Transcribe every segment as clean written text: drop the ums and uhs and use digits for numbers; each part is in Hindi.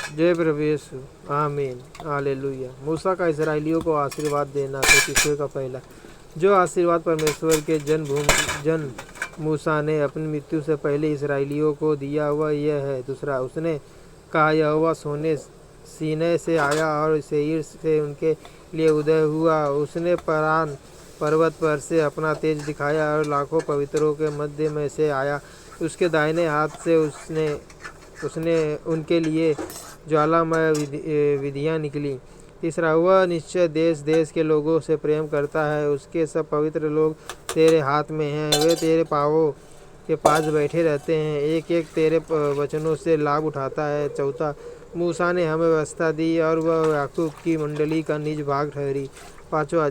जय प्रभु यीशु। आमीन। हालेलुया। मूसा का इस्राएलियों को आशीर्वाद देना। 33वें का पहला जो आशीर्वाद परमेश्वर के जन मूसा ने अपनी मृत्यु से पहले इस्राएलियों को दिया वह यह है। दूसरा, उसने कहा यहोवा सोने सीनै से आया और सेईर से उनके लिए उदय हुआ। उसने परान पर्वत पर से अपना तेज दिखाया और लाखों पवित्रों के मध्य में से आया। उसके दाहिने हाथ से उसने उनके लिए ज्वालामय विधियाँ निकली। तीसरा, वह निश्चय देश देश के लोगों से प्रेम करता है। उसके सब पवित्र लोग तेरे हाथ में हैं। वे तेरे पाँवों के पास बैठे रहते हैं। एक एक तेरे वचनों से लाभ उठाता है। चौथा, मूसा ने हमें व्यवस्था दी और वह याकूब की मंडली का निज भाग ठहरी। पांचवा,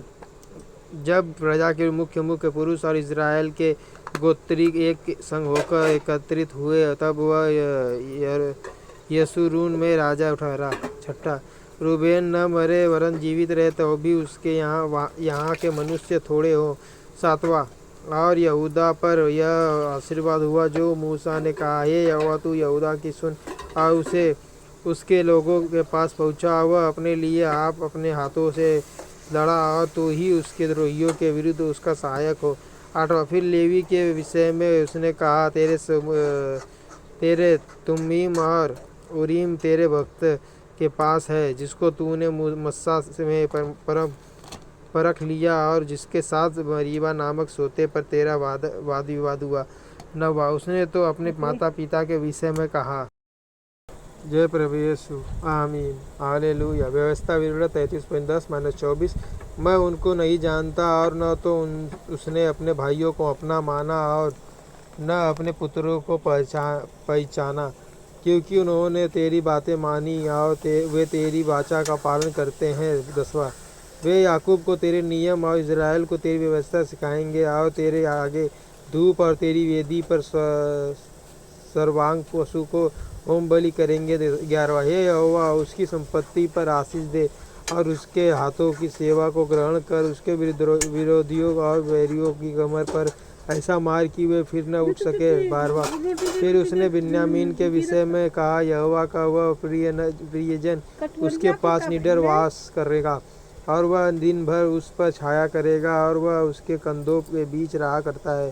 जब प्रजा के मुख्य मुख्य पुरुष और इज़राइल के गोत्री एक संग होकर एकत्रित हुए तब वह यशूरून में राजा ठहरा। छठा, रूबेन न मरे वरन जीवित रहे तो भी उसके यहाँ के मनुष्य थोड़े हों। सातवां, और यहूदा पर यह आशीर्वाद हुआ जो मूसा ने कहा, हे यहोवा तू यहूदा की सुन और उसे उसके लोगों के पास पहुँचा। वह अपने लिए आप अपने हाथों से लड़ा और तू ही उसके द्रोहियों के विरुद्ध उसका सहायक हो। आठवां, फिर लेवी के विषय में उसने कहा, तेरे तुम्मीम और उरीम तेरे भक्त के पास है जिसको तूने मस्सा में परख लिया और जिसके साथ मरीबा नामक सोते पर तेरा वाद विवाद हुआ। नौवां, उसने तो अपने माता पिता के विषय में कहा। जय प्रभु यीशु। आमीन। हालेलुया। व्यवस्था विवरण 33.10-24 मैं उनको नहीं जानता और न तो उसने अपने भाइयों को अपना माना और न अपने पुत्रों को पहचाना, क्योंकि उन्होंने तेरी बातें मानी और वे तेरी वाचा का पालन करते हैं। 10वां, वे याकूब को तेरे नियम और इज़राइल को तेरी व्यवस्था सिखाएंगे और तेरे आगे धूप और तेरी वेदी पर सर्वांग पशु को होम बलि करेंगे। 11वां, हे यहोवा उसकी संपत्ति पर आशीष दे और उसके हाथों की सेवा को ग्रहण कर। उसके विरोधियों और बैरियों की कमर पर ऐसा मार कि वे फिर न उठ सके। 12वां, फिर उसने बिन्यामीन के विषय में कहा, यहोवा का वह प्रियजन उसके पास निडर वास करेगा और वह दिन भर उस पर छाया करेगा और वह उसके कंधों के बीच रहा करता है।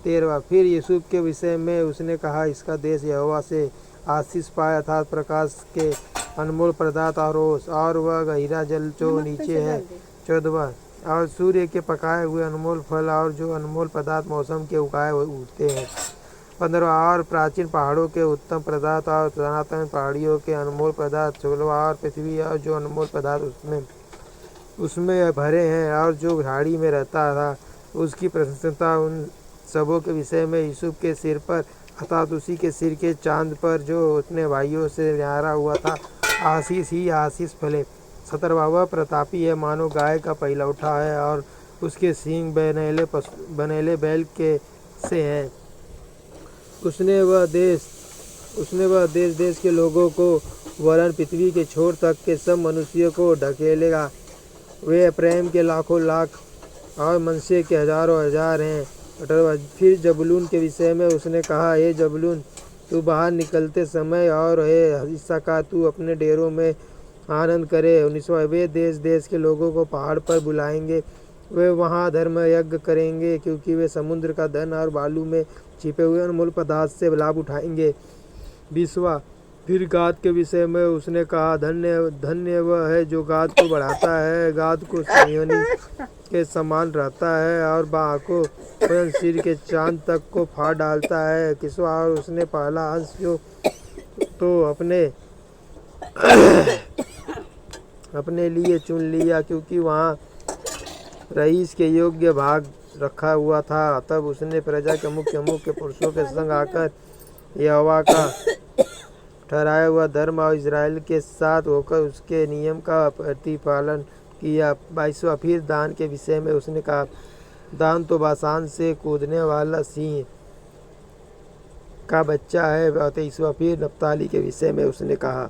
13वां, फिर यूसुफ के विषय में उसने कहा, इसका देश यहोवा से आशीष पाए अर्थात प्रकाश के अनमोल पदार्थ और वह गहरा जल जो नीचे है। 14वां, और सूर्य के पकाए हुए अनमोल फल और जो अनमोल पदार्थ मौसम के उगाए उगते हैं। 15वां, और प्राचीन पहाड़ों के उत्तम पदार्थ और सनातन पहाड़ियों के अनमोल पदार्थ। 16वां, और पृथ्वी और जो अनमोल पदार्थ उसमें भरे हैं और जो झाड़ी में रहता था उसकी प्रशंसा। उन सबों के विषय में यूसुफ के सिर पर अर्थात उसी के सिर के चांद पर जो अपने भाइयों से न्यारा हुआ था आशीष ही आशीष फले। 17वां, वह प्रतापी है मानो गाय का पहिलौठा है और उसके सींग बनेले बैल के से हैं। उसने वह देश देश के लोगों को वरन पृथ्वी के छोर तक के सब मनुष्यों को ढकेलेगा। वे प्रेम के लाखों लाख और मनसे के हजारों हजार हैं। 18वां, फिर जबूलून के विषय में उसने कहा, हे जबूलून तू बाहर निकलते समय और हे इस्साकार तू अपने डेरों में आनंद करे। 19वां, वे देश देश के लोगों को पहाड़ पर बुलाएंगे। वे वहाँ धर्म यज्ञ करेंगे क्योंकि वे समुद्र का धन और बालू में छिपे हुए अनमोल पदार्थ से लाभ उठाएंगे। 20वां, फिर गाद के विषय में उसने कहा, धन्य वह है जो गाद को बढ़ाता है, गाद को सिय्योन के समान रहता है और बाँह को वरन सिर के चांद तक को फाड़ डालता है। 21वां, और उसने पहला अंश जो तो अपने लिए चुन लिया क्योंकि वहाँ रईस के योग्य भाग रखा हुआ था। तब उसने प्रजा के मुख्य पुरुषों के संग आकर यहोवा का ठहराया हुआ धर्म और इज़राइल के साथ होकर उसके नियम का प्रतिपालन किया। 22वां, फिर दान के विषय में उसने कहा, दान तो बाशान से कूदने वाला सिंह का बच्चा है। 23वां, फिर नप्ताली के विषय में उसने कहा,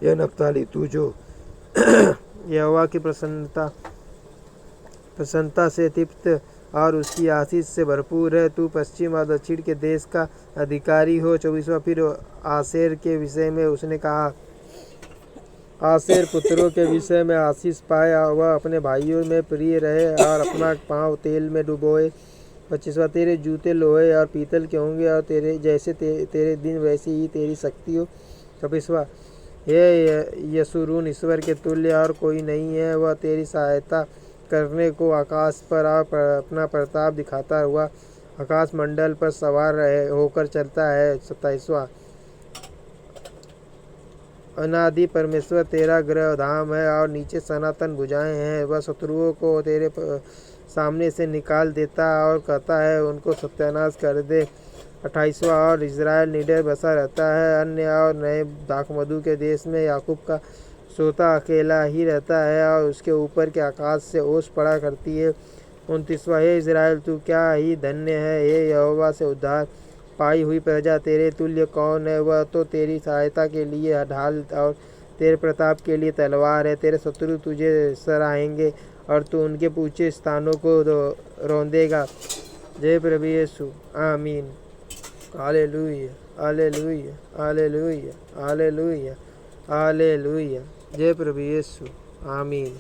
यह नप्ताली तू जो यहोवा की प्रसन्नता से तृप्त और उसकी आशीष से भरपूर है, तू पश्चिम और दक्षिण के देश का अधिकारी हो। 24वां, फिर आशेर के विषय में उसने कहा, आशेर पुत्रों के विषय में आशीष पाए, वह अपने भाइयों में प्रिय रहे और अपना पाँव तेल में डुबोए। 25वां, तेरे जूते लोहे और पीतल के होंगे और तेरे जैसे तेरे दिन वैसी ही तेरी शक्ति हो। 26वां, हे यशुरून, ईश्वर के तुल्य और कोई नहीं है, वह तेरी सहायता करने को आकाश पर अपना प्रताप दिखाता हुआ आकाश मंडल पर सवार होकर चलता है। 27वां, अनादि परमेश्वर तेरा गृह धाम है और नीचे सनातन भुजाएं हैं। वह शत्रुओं को तेरे सामने से निकाल देता और कहता है उनको सत्यानाश कर दे। 28वां, और इज़राइल निडर बसा रहता है, अन्य और नए दाखमधु के देश में याकूब का सोता अकेला ही रहता है और उसके ऊपर के आकाश से ओस पड़ा करती है। 29वां, हे इज़राइल, तू क्या ही धन्य है, हे यहोवा से उद्धार पाई हुई प्रजा, तेरे तुल्य कौन है। वह तो तेरी सहायता के लिए ढाल और तेरे प्रताप के लिए तलवार है। तेरे शत्रु तुझे सराहेंगे और तू उनके ऊंचे स्थानों को रौंदेगा। जय प्रभु यीशु, आमीन। Hallelujah, hallelujah, hallelujah, hallelujah, hallelujah. जय प्रभु यीशु, आमीन।